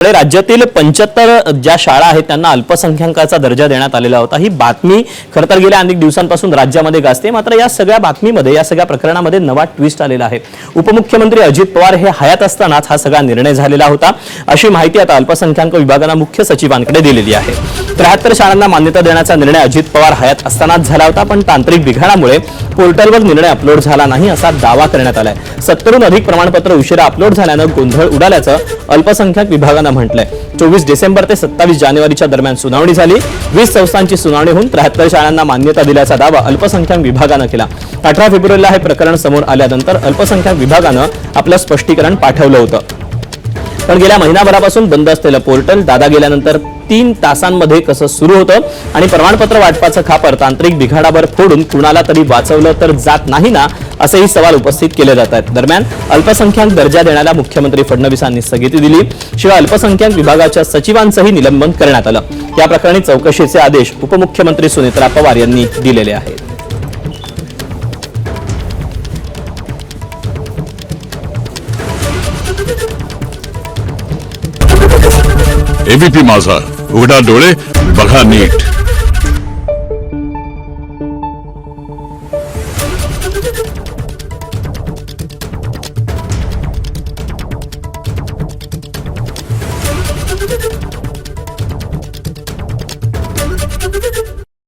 राज्यातील 75 ज्या शाळा आहेत त्यांना अल्पसंख्याकाचा दर्जा देण्यात आलेला होता। ही बातमी खरं तर गेल्या अनेक दिवसांपासून राज्यामध्ये गाजते। मात्र या सगळ्या बातमीमध्ये या सगळ्या प्रकरणामध्ये नवा ट्विस्ट आलेला आहे। उपमुख्यमंत्री अजित पवार हे हयात असतानाच हा सगळा निर्णय झालेला होता, अशी माहिती आता अल्पसंख्याक विभागाने मुख्य सचिवांकडे दिलेली आहे। 73 शाळांना मान्यता देण्याचा निर्णय अजित पवार हयात असतानाच झाला होता, पण तांत्रिक बिघाडामुळे पोर्टलवर निर्णय अपलोड झाला नाही असा दावा करण्यात आलाय। 70हून अधिक प्रमाणपत्र उशिरा अपलोड झाल्याने गोंधळ उडाल्याचं अल्पसंख्याक विभागाने म्हटलंय। 24 डिसेंबर ते 27 जानेवारीच्या दरम्यान सुनावणी झाली। 20 संस्थांची सुनावणी होऊन 73 शाळांना मान्यता दिल्याचा दावा अल्पसंख्याक विभागाने केला। 18 फेब्रुवारीला हे प्रकरण समोर आल्यानंतर अल्पसंख्याक विभागाने आपलं स्पष्टीकरण पाठवलं होतं, पण गेल्या महिनाभरापासून बंद असलेलं पोर्टल दादा गेल्यानंतर 3 तासांमध्ये कसं सुरू होतं आणि प्रमाणपत्र वाटपाचं खापर तांत्रिक बिघाडावर फोडून कुणाला तरी वाचवलं तर जात नाही ना, असेही सवाल उपस्थित केले जात आहेत। दरम्यान अल्पसंख्याक दर्जा देण्याला मुख्यमंत्री फडणवीसांनी स्थगिती दिली, शिवाय अल्पसंख्याक विभागाच्या सचिवांचंही निलंबन करण्यात आलं। या प्रकरणी चौकशीचे आदेश उपमुख्यमंत्री सुनेत्रा पवार यांनी दिलेले आहेत। एबीपी माझा, उघडा डोळे बघा नीट।